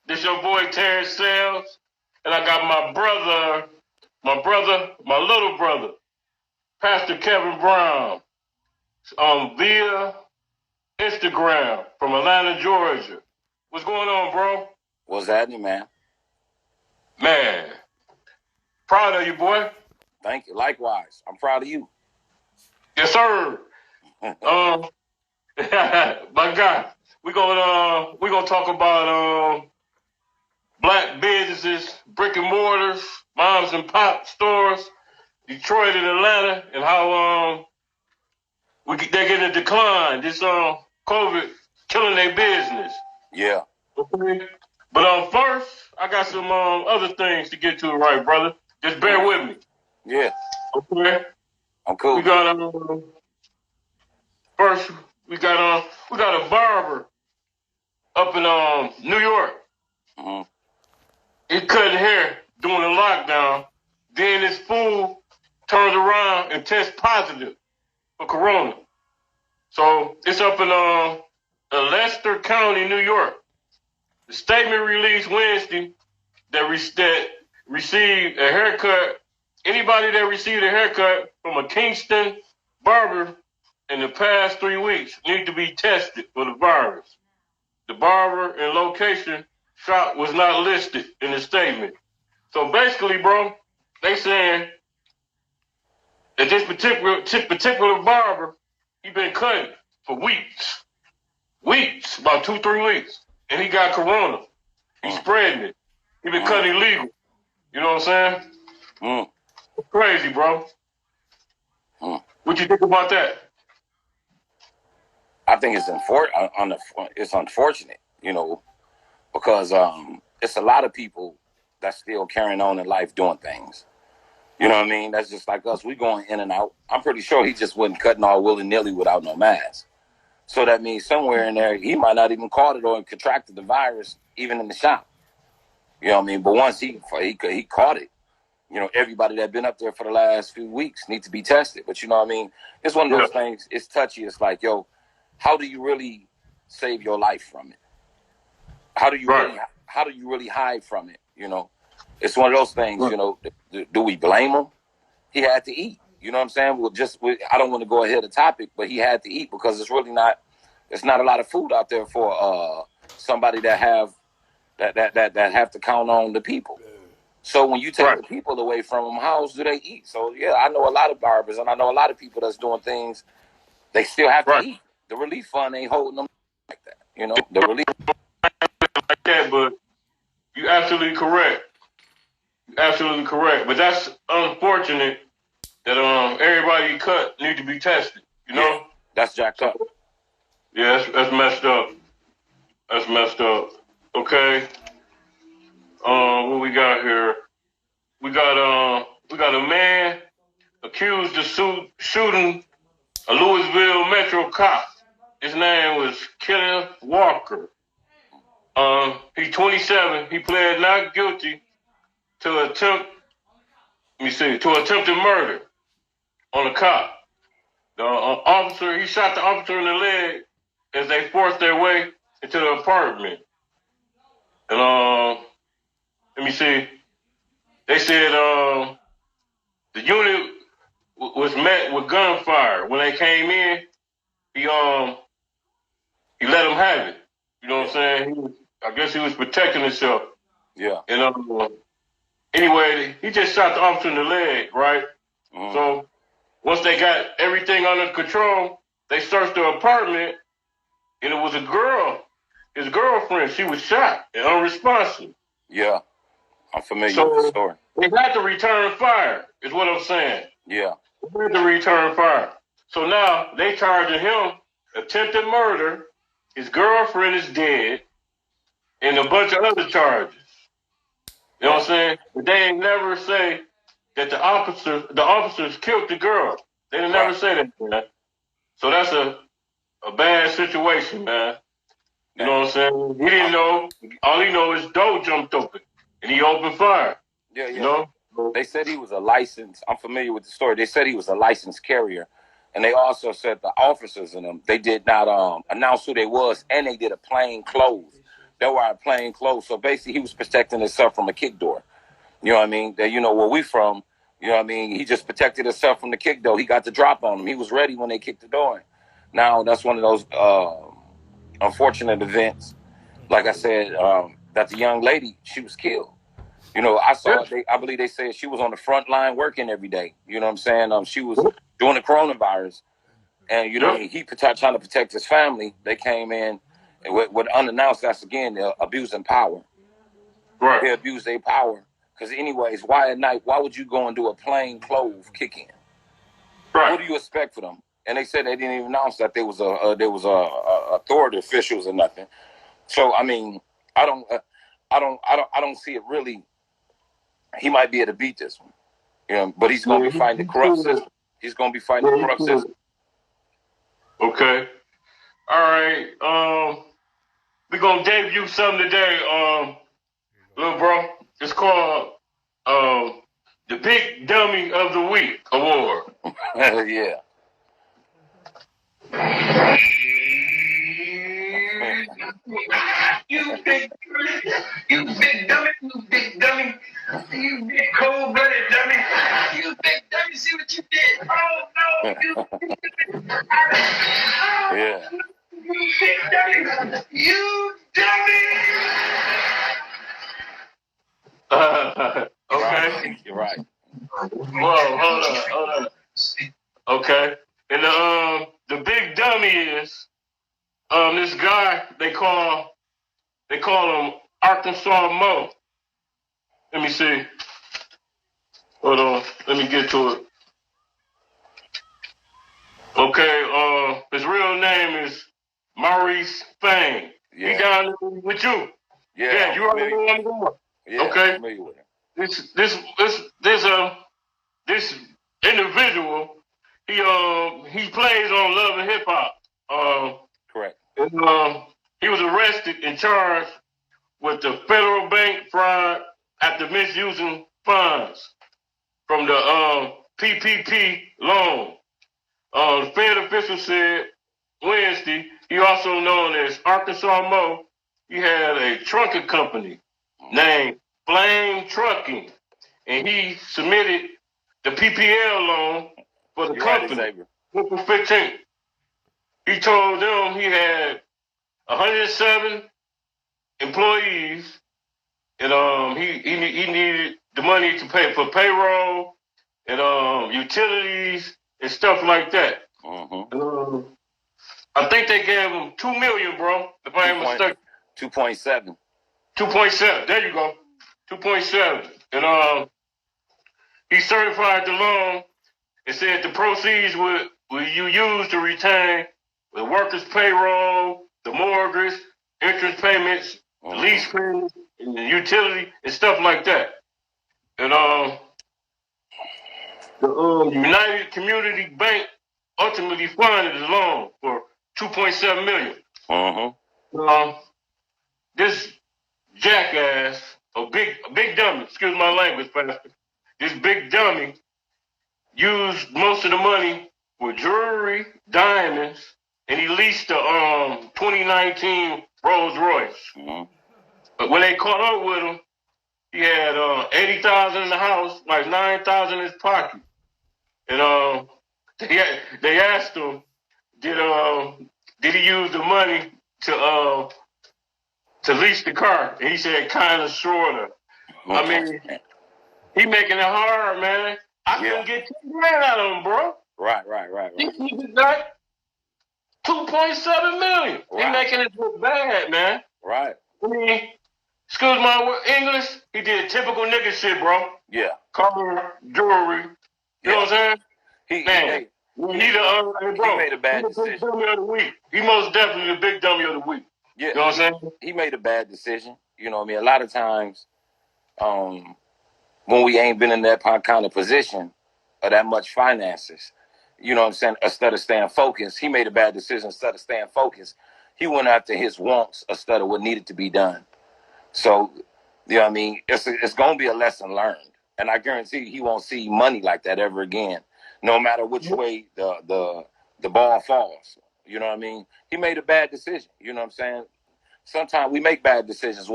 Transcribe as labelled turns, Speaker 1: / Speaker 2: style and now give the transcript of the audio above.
Speaker 1: This your boy Terrence Sales, and I got my little brother, Pastor Kevin Brown, via Instagram from Atlanta, Georgia. What's going on, bro?
Speaker 2: What's happening, man?
Speaker 1: Man, proud of you, boy.
Speaker 2: Thank you. Likewise, I'm proud of you.
Speaker 1: Yes, sir. My God, we're gonna talk about black businesses, brick and mortars, moms and pop stores, Detroit and Atlanta, and how they're getting a decline. This COVID killing their business.
Speaker 2: Yeah.
Speaker 1: Okay. But first, I got some other things to get to, right, brother? Just bear with me.
Speaker 2: Yeah.
Speaker 1: Okay.
Speaker 2: I'm cool.
Speaker 1: We got first we got a barber up in New York.
Speaker 2: Mm-hmm.
Speaker 1: He cutting hair during the lockdown. Then this fool turns around and tests positive for corona. So it's up in Leicester County, New York. The statement released Wednesday that received a haircut. Anybody that received a haircut from a Kingston barber in the past 3 weeks need to be tested for the virus. The barber and location shop was not listed in the statement. So basically, bro, they saying that this particular barber, he been cutting for weeks, about 2-3 weeks, and he got corona. He's spreading it. He been cutting illegal. You know what I'm saying? It's crazy, bro. What you think about that?
Speaker 2: I think it's unfortunate, because it's a lot of people that's still carrying on in life doing things. You know what I mean? That's just like us. We going in and out. I'm pretty sure he just wasn't cutting all willy-nilly without no mask. So that means somewhere in there, he might not even caught it or contracted the virus even in the shop. You know what I mean? But once he caught it, everybody that been up there for the last few weeks need to be tested. But you know what I mean? It's one of those things. It's touchy. It's like, how do you really save your life from it? How do you really hide from it? It's one of those things. Do we blame him? He had to eat. You know what I'm saying? I don't want to go ahead of the topic, but he had to eat because it's not a lot of food out there for somebody that have to count on the people. So when you take the people away from them, how else do they eat? So yeah, I know a lot of barbers and I know a lot of people that's doing things. They still have to eat. The relief fund ain't holding them like that. The relief
Speaker 1: like that, but you're absolutely correct. But that's unfortunate that everybody cut need to be tested.
Speaker 2: Yeah, that's jacked up.
Speaker 1: Yeah, that's messed up. That's messed up. Okay. What we got here? We got a man accused of shooting a Louisville Metro cop. His name was Kenneth Walker. He's 27. He pled not guilty to attempted murder on a cop. He shot the officer in the leg as they forced their way into the apartment. And they said the unit was met with gunfire. When they came in, he let them have it. You know what I'm saying? I guess he was protecting himself.
Speaker 2: Yeah.
Speaker 1: And anyway, he just shot the officer in the leg, right? Mm-hmm. So once they got everything under control, they searched the apartment, and it was a girl, his girlfriend. She was shot and unresponsive.
Speaker 2: Yeah, I'm familiar with the story.
Speaker 1: They had to return fire, is what I'm saying.
Speaker 2: Yeah.
Speaker 1: They had to return fire. So now they charging him attempted murder. His girlfriend is dead, and a bunch of other charges. You know what I'm saying? But they ain't never say that the officers killed the girl. They didn't never say that, man. So that's a bad situation, man. You know what I'm saying? He didn't know. All he know is door jumped open, and he opened fire.
Speaker 2: Yeah.
Speaker 1: You know?
Speaker 2: They said he was a licensed. I'm familiar with the story. They said he was a licensed carrier, and they also said the officers in them, they did not announce who they was, and they did a plain clothes. They were out plain clothes. So basically, he was protecting himself from a kick door. You know what I mean? That, you know, where we from, you know what I mean? He just protected himself from the kick door. He got the drop on him. He was ready when they kicked the door in. Now, that's one of those unfortunate events. Like I said, that the young lady, she was killed. You know, I saw, I believe they said she was on the front line working every day. You know what I'm saying? She was doing the coronavirus. And, you know, he trying to protect his family. They came in with unannounced, that's again, they're abusing power.
Speaker 1: Right.
Speaker 2: They abuse their power. Because anyways, why at night, why would you go and do a plain clothes kick in?
Speaker 1: Right.
Speaker 2: What do you expect for them? And they said they didn't even announce that there was authority officials or nothing. So I mean, I don't see it really. He might be able to beat this one, you know, but he's going to be fighting the corrupt system. He's going to be fighting the corrupt system.
Speaker 1: Okay. All right. We're gonna debut something today, little bro. It's called the Big Dummy of the Week Award.
Speaker 2: Yeah.
Speaker 1: You big dummy, you big dummy, you big cold-blooded dummy, you big dummy, see what you did? Oh no, you
Speaker 2: Yeah.
Speaker 1: You big dummy, you dummy. Okay.
Speaker 2: You're right.
Speaker 1: Whoa, hold on. Okay. And the big dummy is this guy they call him Arkansas Mo. Let me see. Hold on. Let me get to it. Okay, his real name is Maurice Fang.
Speaker 2: Yeah.
Speaker 1: He down there with you.
Speaker 2: Yeah,
Speaker 1: you already know where I'm going.
Speaker 2: Yeah,
Speaker 1: okay.
Speaker 2: I'm familiar with him.
Speaker 1: This individual, he plays on Love and Hip Hop.
Speaker 2: Correct.
Speaker 1: And, he was arrested and charged with the federal bank fraud after misusing funds from the PPP loan. The Fed official said Wednesday, he also known as Arkansas Mo, he had a trucking company named Flame Trucking, and he submitted the PPL loan for the company. April 15th. He told them he had 107 employees, and he needed the money to pay for payroll and utilities and stuff like that.
Speaker 2: Mm-hmm.
Speaker 1: I think they gave him $2 million, bro. If I ain't mistaken.
Speaker 2: 2.7.
Speaker 1: 2.7. There you go. 2.7. And he certified the loan and said the proceeds will you use to retain the workers' payroll, the mortgage, interest payments, the lease payments, and the utility and stuff like that. And the United Community Bank ultimately funded the loan for $2.7 million.
Speaker 2: Mm-hmm.
Speaker 1: This jackass, a big dummy, excuse my language, Pastor. This big dummy used most of the money for jewelry, diamonds, and he leased the 2019 Rolls Royce.
Speaker 2: Mm-hmm.
Speaker 1: But when they caught up with him, he had $80,000 in the house, like $9,000 in his pocket. And they asked him, did he use the money to lease the car? And he said, kind of, sort of. I mean, he making it hard, man. I couldn't get $2,000 out of him, bro.
Speaker 2: Right.
Speaker 1: He got $2.7 million. Right. He making it look bad, man.
Speaker 2: Right.
Speaker 1: I mean, excuse my English, he did typical nigga shit, bro.
Speaker 2: Yeah.
Speaker 1: Car, jewelry. You know what I'm saying?
Speaker 2: He made a bad decision.
Speaker 1: Big dummy of the week. He most definitely the big dummy of the week.
Speaker 2: Yeah.
Speaker 1: You know what I'm saying?
Speaker 2: He made a bad decision. You know what I mean? A lot of times, when we ain't been in that kind of position or that much finances, you know what I'm saying? Instead of staying focused, he made a bad decision. Instead of staying focused, he went after his wants instead of what needed to be done. So, you know what I mean? It's going to be a lesson learned. And I guarantee he won't see money like that ever again, no matter which way the ball falls. You know what I mean? He made a bad decision. You know what I'm saying? sometimes we make bad decisions.